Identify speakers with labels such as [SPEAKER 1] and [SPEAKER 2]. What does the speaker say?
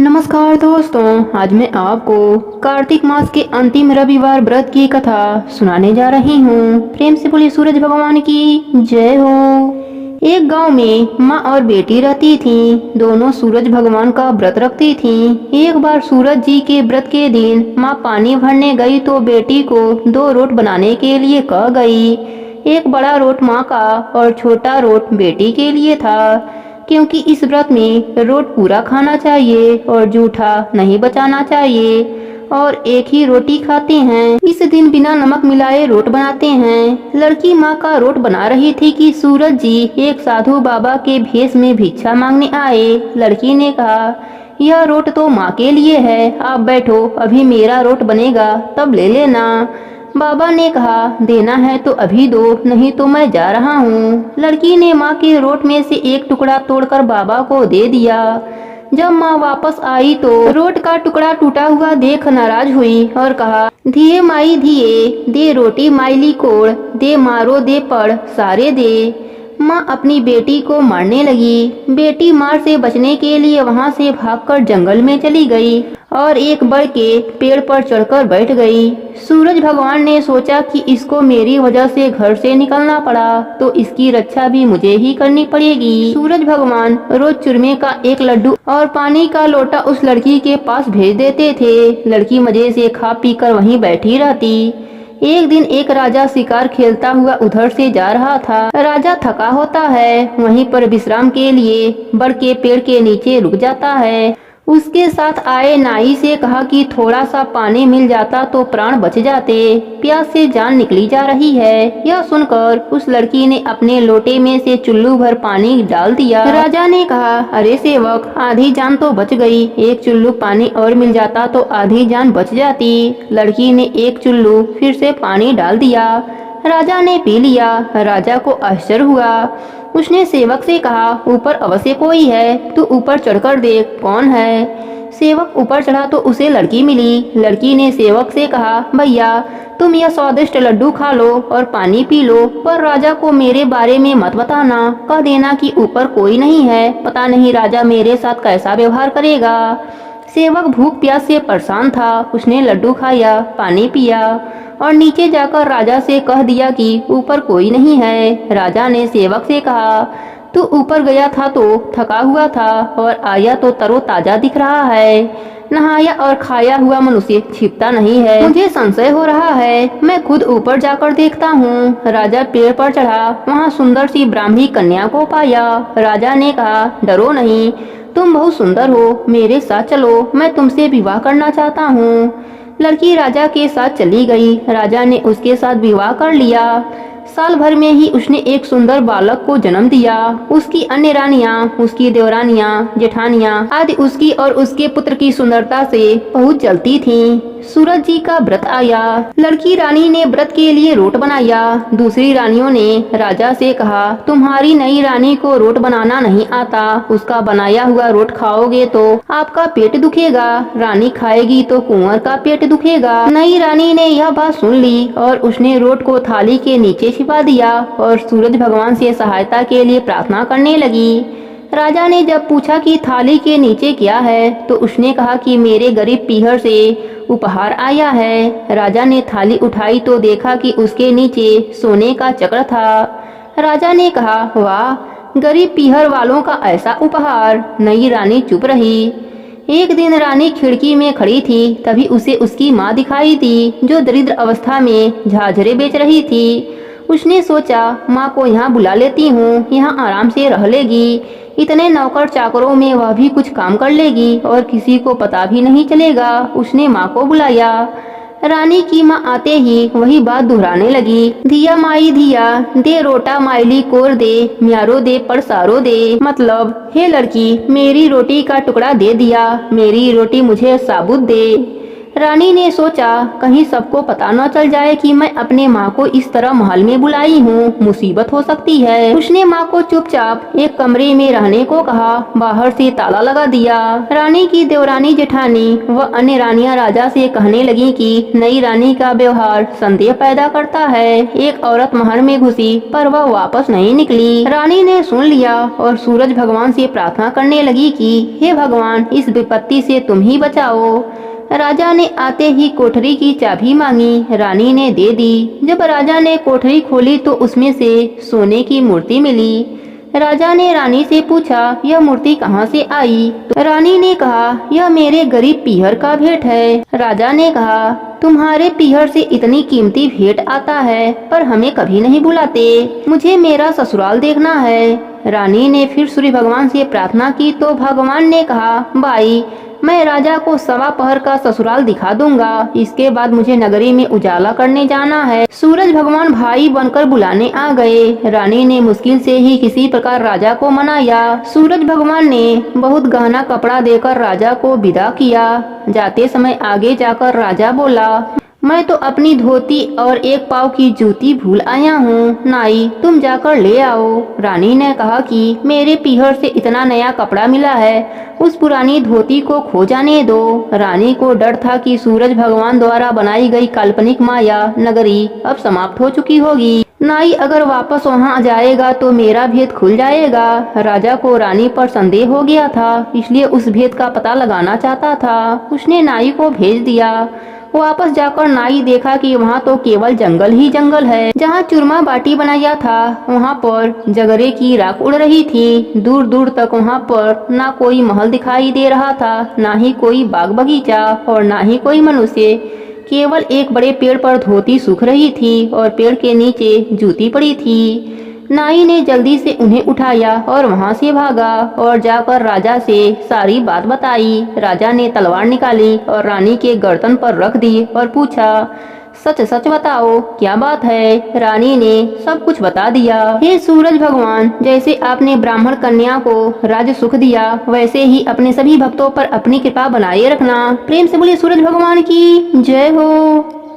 [SPEAKER 1] नमस्कार दोस्तों, आज मैं आपको कार्तिक मास के अंतिम रविवार व्रत की कथा सुनाने जा रही हूँ। प्रेम से बोलिए सूरज भगवान की जय हो। एक गांव में माँ और बेटी रहती थीं। दोनों सूरज भगवान का व्रत रखती थीं। एक बार सूरज जी के व्रत के दिन माँ पानी भरने गई तो बेटी को 2 रोट बनाने के लिए कह गई। एक बड़ा रोट माँ का और छोटा रोट बेटी के लिए था, क्योंकि इस व्रत में रोट पूरा खाना चाहिए और जूठा नहीं बचाना चाहिए और एक ही रोटी खाते हैं। इस दिन बिना नमक मिलाए रोट बनाते हैं। लड़की माँ का रोट बना रही थी कि सूरज जी एक साधु बाबा के भेष में भिक्षा मांगने आए। लड़की ने कहा, यह रोट तो माँ के लिए है, आप बैठो, अभी मेरा रोट बनेगा तब ले लेना। बाबा ने कहा, देना है तो अभी दो, नहीं तो मैं जा रहा हूँ। लड़की ने माँ के रोट में से एक टुकड़ा तोड़कर बाबा को दे दिया। जब माँ वापस आई तो रोट का टुकड़ा टूटा हुआ देख नाराज हुई और कहा, धिये माई धिये, दे रोटी माइली कोड़, दे मारो दे पड़ सारे दे। माँ अपनी बेटी को मारने लगी। बेटी मार से बचने के लिए वहाँ से भागकर जंगल में चली गई और एक बड़ के पेड़ पर चढ़कर बैठ गई। सूरज भगवान ने सोचा कि इसको मेरी वजह से घर से निकलना पड़ा तो इसकी रक्षा भी मुझे ही करनी पड़ेगी। सूरज भगवान रोज चूरमे का एक लड्डू और पानी का लोटा उस लड़की के पास भेज देते थे। लड़की मजे से खा पी कर वहीं बैठी रहती। एक दिन एक राजा शिकार खेलता हुआ उधर से जा रहा था। राजा थका होता है, वहीं पर विश्राम के लिए बड़ के पेड़ के नीचे रुक जाता है। उसके साथ आए नाई से कहा कि थोड़ा सा पानी मिल जाता तो प्राण बच जाते, प्यास से जान निकली जा रही है। यह सुनकर उस लड़की ने अपने लोटे में से चुल्लू भर पानी डाल दिया। राजा ने कहा, अरे सेवक, आधी जान तो बच गई, एक चुल्लू पानी और मिल जाता तो आधी जान बच जाती। लड़की ने एक चुल्लू फिर से पानी डाल दिया। राजा ने पी लिया। राजा को आश्चर्य हुआ। उसने सेवक से कहा, ऊपर अवश्य कोई है, तू ऊपर चढ़कर देख कौन है। सेवक ऊपर चढ़ा तो उसे लड़की मिली। लड़की ने सेवक से कहा, भैया तुम यह स्वादिष्ट लड्डू खा लो और पानी पी लो, पर राजा को मेरे बारे में मत बताना, कह देना कि ऊपर कोई नहीं है, पता नहीं राजा मेरे साथ कैसा व्यवहार करेगा। सेवक भूख प्यास से परेशान था। उसने लड्डू खाया, पानी पिया और नीचे जाकर राजा से कह दिया कि ऊपर कोई नहीं है। राजा ने सेवक से कहा, तू ऊपर गया था तो थका हुआ था और आया तो तरोताजा दिख रहा है। नहाया और खाया हुआ मनुष्य छिपता नहीं है। मुझे संशय हो रहा है, मैं खुद ऊपर जाकर देखता हूँ। राजा पेड़ पर चढ़ा, वहाँ सुंदर सी ब्राह्मणी कन्या को पाया। राजा ने कहा, डरो नहीं, तुम बहुत सुंदर हो, मेरे साथ चलो, मैं तुमसे विवाह करना चाहता हूँ। लड़की राजा के साथ चली गई। राजा ने उसके साथ विवाह कर लिया। साल भर में ही उसने एक सुंदर बालक को जन्म दिया। उसकी अन्य रानियां, उसकी देवरानियां, जेठानियां आदि उसकी और उसके पुत्र की सुंदरता से बहुत जलती थीं। सूरज जी का व्रत आया। लड़की रानी ने व्रत के लिए रोट बनाया। दूसरी रानियों ने राजा से कहा, तुम्हारी नई रानी को रोट बनाना नहीं आता, उसका बनाया हुआ रोट खाओगे तो आपका पेट दुखेगा, रानी खाएगी तो कुंवर का पेट दुखेगा। नई रानी ने यह बात सुन ली और उसने रोट को थाली के नीचे छिपा दिया और सूरज भगवान से सहायता के लिए प्रार्थना करने लगी। राजा ने जब पूछा कि थाली के नीचे क्या है तो उसने कहा कि मेरे गरीब पीहर से उपहार आया है। राजा ने थाली उठाई तो देखा कि उसके नीचे सोने का चक्र था। राजा ने कहा, वाह, गरीब पीहर वालों का ऐसा उपहार। नई रानी चुप रही। एक दिन रानी खिड़की में खड़ी थी, तभी उसे उसकी माँ दिखाई दी जो दरिद्र अवस्था में झाझरे बेच रही थी। उसने सोचा, माँ को यहाँ बुला लेती हूँ, यहाँ आराम से रह लेगी, इतने नौकर चाकरों में वह भी कुछ काम कर लेगी और किसी को पता भी नहीं चलेगा। उसने माँ को बुलाया। रानी की माँ आते ही वही बात दोहराने लगी, धिया माई धिया, दे रोटा माइली कोर दे, म्यारो दे पड़सारो दे। मतलब, हे लड़की, मेरी रोटी का टुकड़ा दे दिया, मेरी रोटी मुझे साबुत दे। रानी ने सोचा कहीं सबको पता न चल जाए कि मैं अपने माँ को इस तरह महल में बुलाई हूँ, मुसीबत हो सकती है। उसने माँ को चुपचाप एक कमरे में रहने को कहा, बाहर से ताला लगा दिया। रानी की देवरानी जेठानी व अन्य रानियां राजा से कहने लगी कि नई रानी का व्यवहार संदेह पैदा करता है। एक औरत महल में घुसी पर वह वापस नहीं निकली। रानी ने सुन लिया और सूरज भगवान से प्रार्थना करने लगी कि हे भगवान, इस विपत्ति से तुम ही बचाओ। राजा ने आते ही कोठरी की चाबी मांगी, रानी ने दे दी। जब राजा ने कोठरी खोली तो उसमें से सोने की मूर्ति मिली। राजा ने रानी से पूछा, यह मूर्ति कहाँ से आई? तो रानी ने कहा, यह मेरे गरीब पीहर का भेंट है। राजा ने कहा, तुम्हारे पीहर से इतनी कीमती भेंट आता है पर हमें कभी नहीं बुलाते, मुझे मेरा ससुराल देखना है। रानी ने फिर सूर्य भगवान से प्रार्थना की तो भगवान ने कहा, भाई, मैं राजा को सवा पहर का ससुराल दिखा दूंगा, इसके बाद मुझे नगरी में उजाला करने जाना है। सूरज भगवान भाई बनकर बुलाने आ गए। रानी ने मुश्किल से ही किसी प्रकार राजा को मनाया। सूरज भगवान ने बहुत गहना कपड़ा देकर राजा को विदा किया। जाते समय आगे जाकर राजा बोला, मैं तो अपनी धोती और एक पाव की जूती भूल आया हूँ, नाई तुम जाकर ले आओ। रानी ने कहा कि मेरे पीहर से इतना नया कपड़ा मिला है, उस पुरानी धोती को खो जाने दो। रानी को डर था कि सूरज भगवान द्वारा बनाई गई काल्पनिक माया नगरी अब समाप्त हो चुकी होगी। नाई अगर वापस वहाँ जाएगा तो मेरा भेद खुल जाएगा। राजा को रानी पर संदेह हो गया था, इसलिए उस भेद का पता लगाना चाहता था। उसने नाई को भेज दिया। वापस जाकर नाई देखा कि वहाँ तो केवल जंगल ही जंगल है। जहाँ चूरमा बाटी बनाया था वहाँ पर जगरे की राख उड़ रही थी। दूर दूर तक वहाँ पर ना कोई महल दिखाई दे रहा था, ना ही कोई बाग बगीचा और ना ही कोई मनुष्य। केवल एक बड़े पेड़ पर धोती सूख रही थी और पेड़ के नीचे जूती पड़ी थी। नाई ने जल्दी से उन्हें उठाया और वहां से भागा और जाकर राजा से सारी बात बताई। राजा ने तलवार निकाली और रानी के गर्दन पर रख दी और पूछा, सच सच बताओ क्या बात है? रानी ने सब कुछ बता दिया। हे सूरज भगवान, जैसे आपने ब्राह्मण कन्या को राज सुख दिया वैसे ही अपने सभी भक्तों पर अपनी कृपा बनाए रखना। प्रेम से बोलिए सूरज भगवान की जय हो।